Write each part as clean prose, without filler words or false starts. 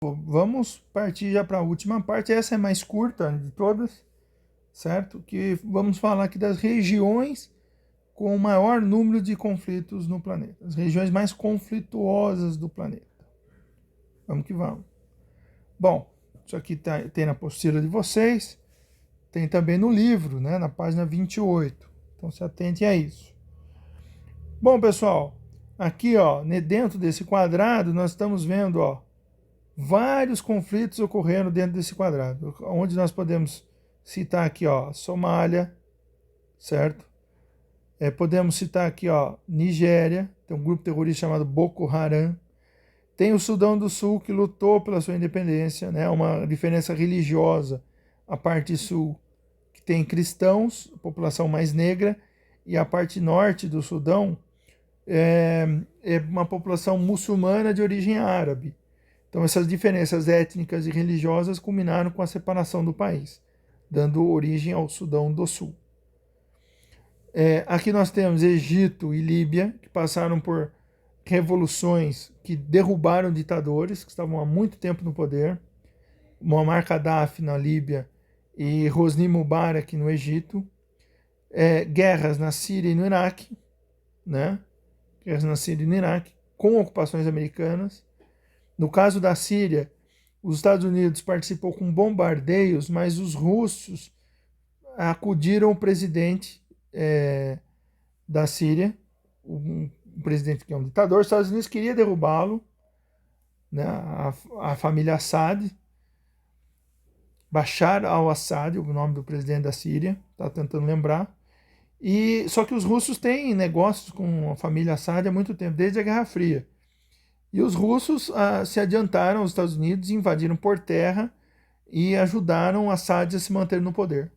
Vamos partir já para a última parte. Essa é mais curta de todas, certo? Que vamos falar aqui das regiões com o maior número de conflitos no planeta. As regiões mais conflituosas do planeta. Vamos que vamos. Bom, isso aqui tem na apostila de vocês. Tem também no livro, né, na página 28. Então se atentem a isso. Bom, pessoal, aqui, ó, dentro desse quadrado, nós estamos vendo, ó, vários conflitos ocorrendo dentro desse quadrado, onde nós podemos citar aqui, ó, Somália, certo? Podemos citar aqui, ó, Nigéria, tem um grupo terrorista chamado Boko Haram. Tem o Sudão do Sul, que lutou pela sua independência, né? Uma diferença religiosa, a parte sul, que tem cristãos, população mais negra, e a parte norte do Sudão é uma população muçulmana de origem árabe. Então essas diferenças étnicas e religiosas culminaram com a separação do país, dando origem ao Sudão do Sul. Aqui nós temos Egito e Líbia, que passaram por revoluções que derrubaram ditadores que estavam há muito tempo no poder. Muammar Gaddafi na Líbia e Hosni Mubarak no Egito. Guerras na Síria e no Iraque, né? Guerras na Síria e no Iraque, com ocupações americanas. No caso da Síria, os Estados Unidos participou com bombardeios, mas os russos acudiram o presidente da Síria, um presidente que é um ditador. Os Estados Unidos queria derrubá-lo, né, a família Assad, Bashar al-Assad, o nome do presidente da Síria, está tentando lembrar. Só que os russos têm negócios com a família Assad há muito tempo, desde a Guerra Fria. E os russos se adiantaram aos Estados Unidos, invadiram por terra e ajudaram Assad a se manter no poder.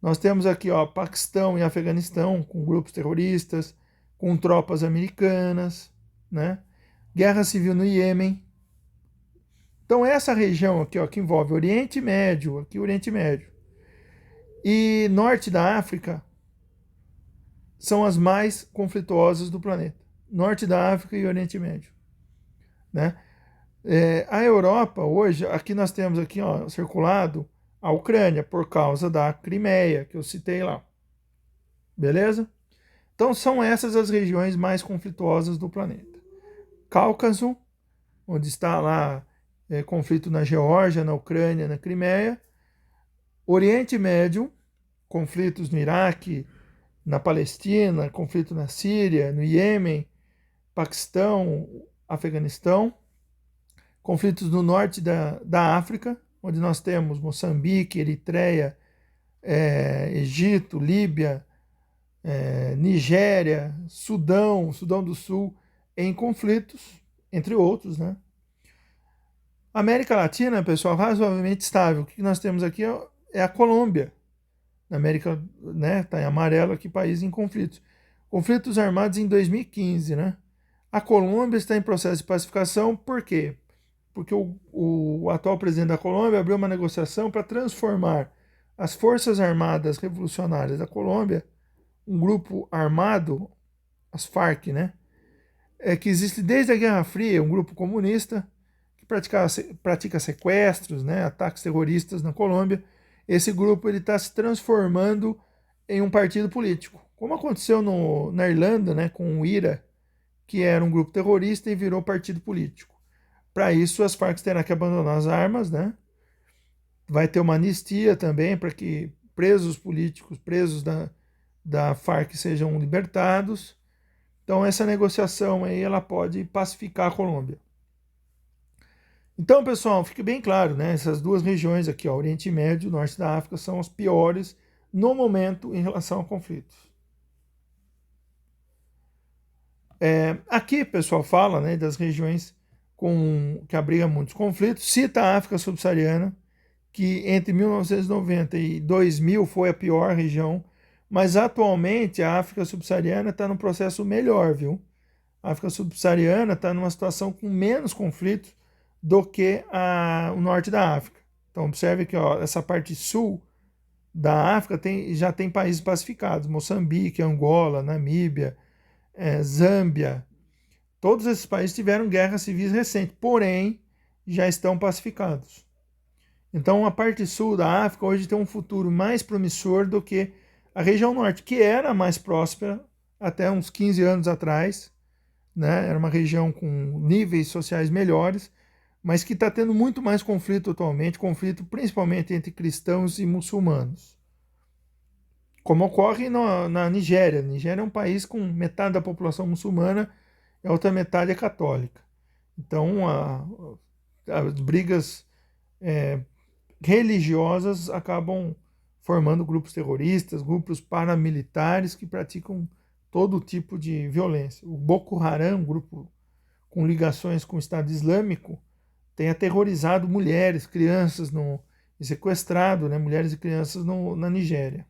Nós temos aqui, ó, Paquistão e Afeganistão, com grupos terroristas, com tropas americanas, né? Guerra civil no Iêmen. Então essa região aqui, ó, que envolve Oriente Médio, aqui Oriente Médio, e norte da África, são as mais conflituosas do planeta. Norte da África e Oriente Médio, né? A Europa hoje, aqui nós temos aqui, ó, circulado a Ucrânia por causa da Crimeia, que eu citei lá. Beleza? Então são essas as regiões mais conflituosas do planeta. Cáucaso, onde está lá conflito na Geórgia, na Ucrânia, na Crimeia. Oriente Médio, conflitos no Iraque, na Palestina, conflito na Síria, no Iêmen, Paquistão, Afeganistão. Conflitos no norte da África, onde nós temos Moçambique, Eritreia, Egito, Líbia, Nigéria, Sudão do Sul, em conflitos, entre outros, né? América Latina, pessoal, razoavelmente estável. O que nós temos aqui é a Colômbia. Na América, né, tá em amarelo aqui, país em conflitos. Conflitos armados em 2015, né? A Colômbia está em processo de pacificação, por quê? Porque o atual presidente da Colômbia abriu uma negociação para transformar as Forças Armadas Revolucionárias da Colômbia, um grupo armado, as Farc, né? Que existe desde a Guerra Fria, um grupo comunista que pratica sequestros, né, ataques terroristas na Colômbia. Esse grupo está se transformando em um partido político, como aconteceu na Irlanda, né, com o IRA, que era um grupo terrorista e virou partido político. Para isso, as Farc terão que abandonar as armas, né? Vai ter uma anistia também para que presos políticos, presos da Farc sejam libertados. Então, essa negociação aí, ela pode pacificar a Colômbia. Então, pessoal, fique bem claro, né? Essas duas regiões aqui, ó, Oriente Médio e Norte da África, são as piores no momento em relação a conflitos. Aqui, pessoal, fala, né, das regiões que abrigam muitos conflitos. Cita a África subsaariana, que entre 1990 e 2000 foi a pior região, mas atualmente a África subsaariana está num processo melhor, viu? A África subsaariana está numa situação com menos conflitos do que o norte da África. Então observe que, ó, essa parte sul da África já tem países pacificados, Moçambique, Angola, Namíbia, Zâmbia. Todos esses países tiveram guerras civis recentes, porém já estão pacificados. Então a parte sul da África hoje tem um futuro mais promissor do que a região norte, que era mais próspera até uns 15 anos atrás, né? Era uma região com níveis sociais melhores, mas que está tendo muito mais conflito atualmente, conflito principalmente entre cristãos e muçulmanos. Como ocorre na Nigéria. A Nigéria é um país com metade da população muçulmana e a outra metade é católica. Então, as brigas religiosas acabam formando grupos terroristas, grupos paramilitares que praticam todo tipo de violência. O Boko Haram, um grupo com ligações com o Estado Islâmico, tem aterrorizado mulheres, crianças e sequestrado, né, mulheres e crianças na Nigéria.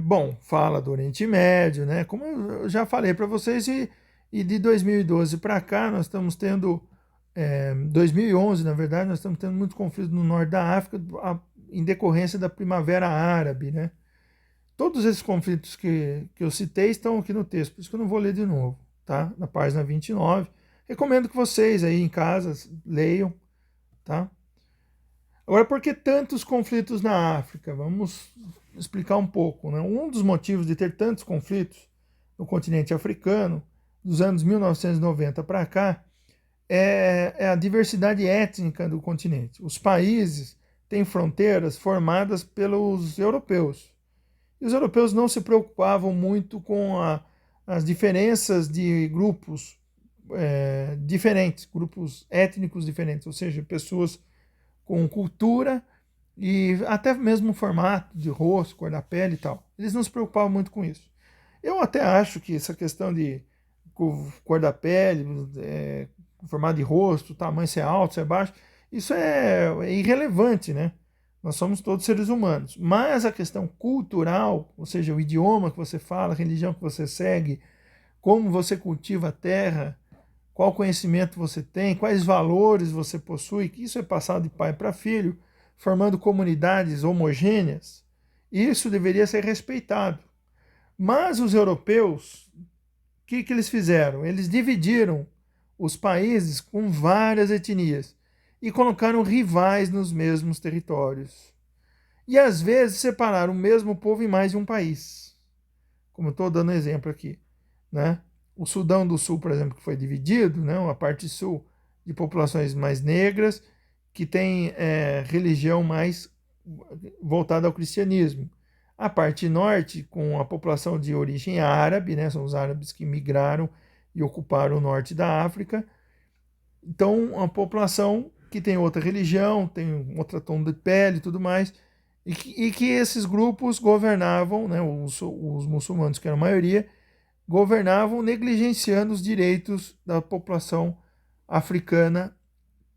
Bom, fala do Oriente Médio, né? Como eu já falei para vocês, e de 2012 para cá nós estamos tendo, 2011 na verdade, nós estamos tendo muito conflito no norte da África em decorrência da Primavera Árabe, né? Todos esses conflitos que eu citei estão aqui no texto, por isso que eu não vou ler de novo, tá? Na página 29. Recomendo que vocês aí em casa leiam, tá? Agora, por que tantos conflitos na África? Vamos explicar um pouco, né? Um dos motivos de ter tantos conflitos no continente africano, dos anos 1990 para cá, é a diversidade étnica do continente. Os países têm fronteiras formadas pelos europeus. E os europeus não se preocupavam muito com as diferenças de grupos diferentes, grupos étnicos diferentes, ou seja, pessoas com cultura e até mesmo formato de rosto, cor da pele e tal. Eles não se preocupavam muito com isso. Eu até acho que essa questão de cor da pele, formato de rosto, tamanho, se é alto, se é baixo, isso é irrelevante, né? Nós somos todos seres humanos. Mas a questão cultural, ou seja, o idioma que você fala, a religião que você segue, como você cultiva a terra, qual conhecimento você tem, quais valores você possui, que isso é passado de pai para filho, formando comunidades homogêneas, isso deveria ser respeitado. Mas os europeus, o que eles fizeram? Eles dividiram os países com várias etnias e colocaram rivais nos mesmos territórios. E às vezes separaram o mesmo povo em mais de um país. Como eu estou dando exemplo aqui, né? O Sudão do Sul, por exemplo, que foi dividido, né? A parte sul de populações mais negras, que tem religião mais voltada ao cristianismo. A parte norte, com a população de origem árabe, né? São os árabes que migraram e ocuparam o norte da África. Então, a população que tem outra religião, tem outro tom de pele e tudo mais, e que esses grupos governavam, né, os muçulmanos, que eram a maioria, governavam negligenciando os direitos da população africana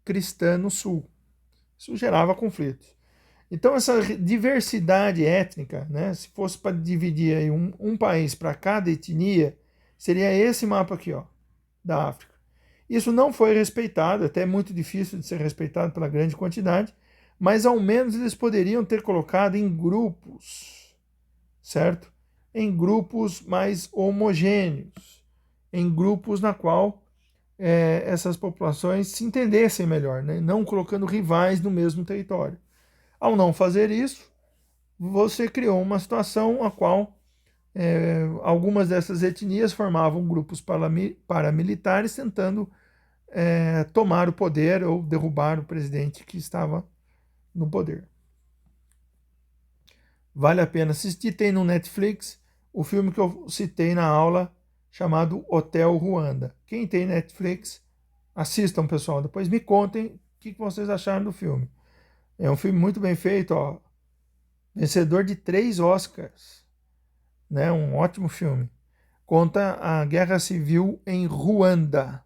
cristã no sul. Isso gerava conflitos. Então, essa diversidade étnica, né, se fosse para dividir aí um país para cada etnia, seria esse mapa aqui, ó, da África. Isso não foi respeitado, até é muito difícil de ser respeitado pela grande quantidade, mas ao menos eles poderiam ter colocado em grupos, certo? Em grupos mais homogêneos, em grupos na qual essas populações se entendessem melhor, né? Não colocando rivais no mesmo território. Ao não fazer isso, você criou uma situação a qual algumas dessas etnias formavam grupos paramilitares tentando tomar o poder ou derrubar o presidente que estava no poder. Vale a pena assistir, tem no Netflix o filme que eu citei na aula chamado Hotel Ruanda. Quem tem Netflix, assistam, pessoal, depois me contem o que vocês acharam do filme. É um filme muito bem feito, ó, vencedor de 3 Oscars, né? Um ótimo filme. Conta a guerra civil em Ruanda,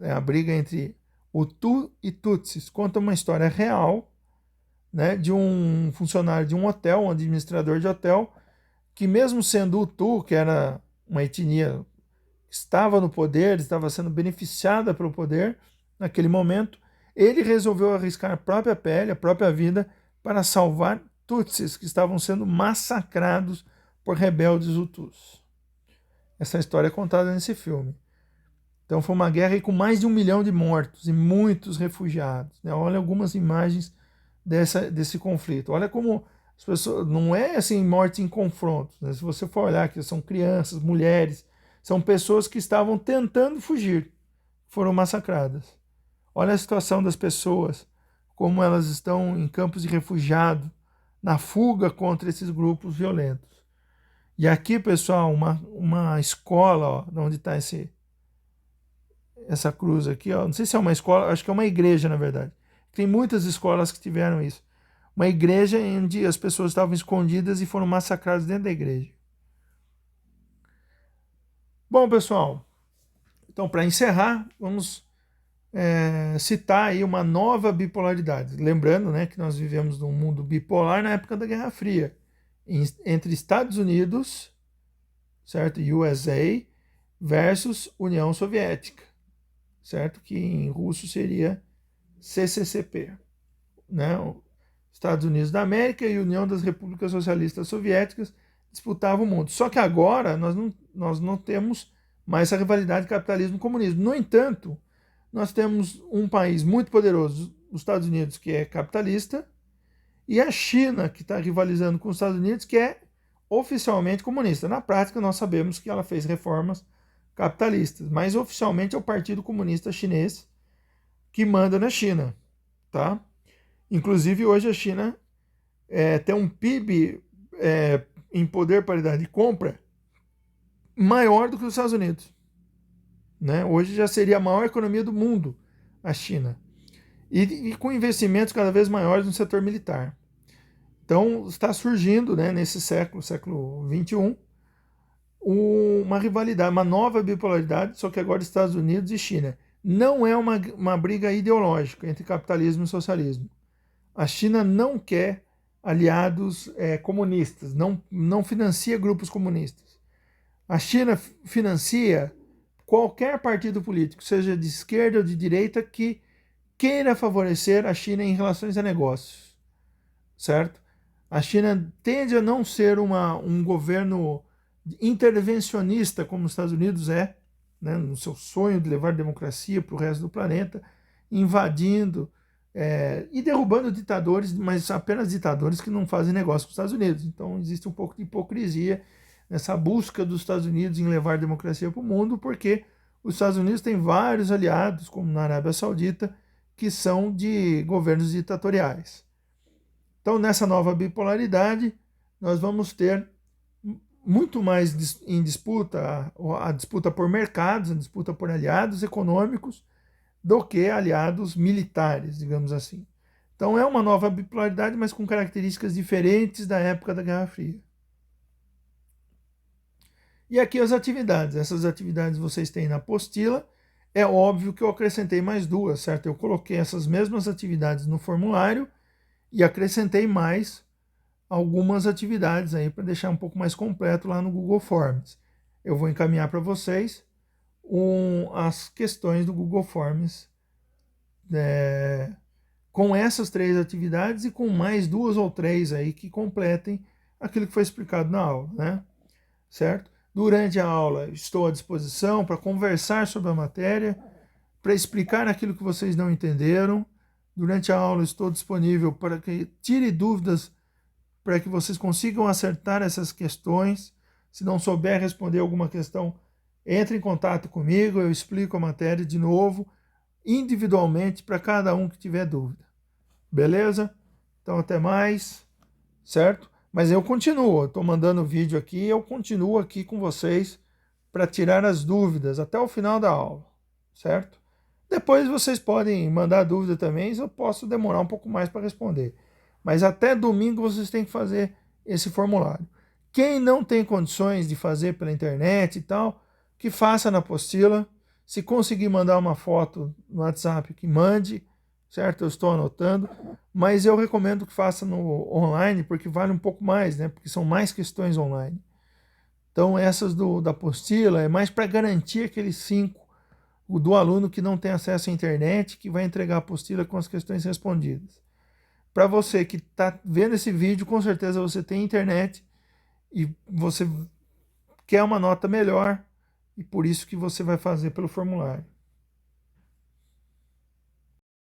a briga entre Hutu e Tutsis. Conta uma história real, né, de um funcionário de um hotel, um administrador de hotel, que mesmo sendo Hutu, que era uma etnia que estava no poder, estava sendo beneficiada pelo poder naquele momento, ele resolveu arriscar a própria pele, a própria vida, para salvar Tutsis, que estavam sendo massacrados por rebeldes Hutus. Essa história é contada nesse filme. Então foi uma guerra aí com mais de 1 milhão de mortos e muitos refugiados, né? Olha algumas imagens desse conflito. Olha como as pessoas, não é assim morte em confrontos, né? Se você for olhar que são crianças, mulheres, são pessoas que estavam tentando fugir, foram massacradas. Olha a situação das pessoas, como elas estão em campos de refugiado, na fuga contra esses grupos violentos. E aqui, pessoal, uma escola, ó, onde está essa cruz aqui, ó, não sei se é uma escola, acho que é uma igreja, na verdade. Tem muitas escolas que tiveram isso. Uma igreja onde as pessoas estavam escondidas e foram massacradas dentro da igreja. Bom, pessoal, então para encerrar, vamos citar aí uma nova bipolaridade. Lembrando, né, que nós vivemos num mundo bipolar na época da Guerra Fria, entre Estados Unidos, certo, USA, versus União Soviética, certo, que em russo seria CCCP, né? Estados Unidos da América e União das Repúblicas Socialistas Soviéticas disputavam o mundo. Só que agora nós não temos mais essa rivalidade capitalismo-comunismo. No entanto, nós temos um país muito poderoso, os Estados Unidos, que é capitalista, e a China, que está rivalizando com os Estados Unidos, que é oficialmente comunista. Na prática, nós sabemos que ela fez reformas capitalistas, mas oficialmente é o Partido Comunista Chinês que manda na China, tá? Inclusive, hoje a China tem um PIB em poder paridade de compra maior do que os Estados Unidos. Né? Hoje já seria a maior economia do mundo, a China. E com investimentos cada vez maiores no setor militar. Então, está surgindo, né, nesse século XXI, uma rivalidade, uma nova bipolaridade, só que agora Estados Unidos e China. Não é uma briga ideológica entre capitalismo e socialismo. A China não quer aliados comunistas, não financia grupos comunistas. A China financia qualquer partido político, seja de esquerda ou de direita, que queira favorecer a China em relações a negócios, certo? A China tende a não ser um governo intervencionista como os Estados Unidos é, né, no seu sonho de levar democracia para o resto do planeta, invadindo e derrubando ditadores, mas apenas ditadores que não fazem negócio com os Estados Unidos. Então existe um pouco de hipocrisia nessa busca dos Estados Unidos em levar democracia para o mundo, porque os Estados Unidos têm vários aliados, como na Arábia Saudita, que são de governos ditatoriais. Então, nessa nova bipolaridade, nós vamos ter muito mais em disputa, a disputa por mercados, a disputa por aliados econômicos, do que aliados militares, digamos assim. Então, é uma nova bipolaridade, mas com características diferentes da época da Guerra Fria. E aqui as atividades. Essas atividades vocês têm na apostila. É óbvio que eu acrescentei mais duas, certo? Eu coloquei essas mesmas atividades no formulário e acrescentei mais algumas atividades aí para deixar um pouco mais completo lá no Google Forms. Eu vou encaminhar para vocês as questões do Google Forms com essas 3 atividades e com mais 2 ou 3 aí que completem aquilo que foi explicado na aula, né? Certo? Durante a aula estou à disposição para conversar sobre a matéria, para explicar aquilo que vocês não entenderam. Durante a aula estou disponível para que tire dúvidas, para que vocês consigam acertar essas questões. Se não souber responder alguma questão, entre em contato comigo, eu explico a matéria de novo, individualmente, para cada um que tiver dúvida. Beleza? Então, até mais, certo? Mas eu continuo, estou mandando vídeo aqui, eu continuo aqui com vocês para tirar as dúvidas até o final da aula, certo? Depois vocês podem mandar dúvida também, eu posso demorar um pouco mais para responder. Mas até domingo vocês têm que fazer esse formulário. Quem não tem condições de fazer pela internet e tal, que faça na apostila. Se conseguir mandar uma foto no WhatsApp, que mande, certo? Eu estou anotando. Mas eu recomendo que faça no online, porque vale um pouco mais, né? Porque são mais questões online. Então essas da apostila é mais para garantir aqueles 5 do aluno que não tem acesso à internet, que vai entregar a apostila com as questões respondidas. Para você que está vendo esse vídeo, com certeza você tem internet e você quer uma nota melhor, e por isso que você vai fazer pelo formulário.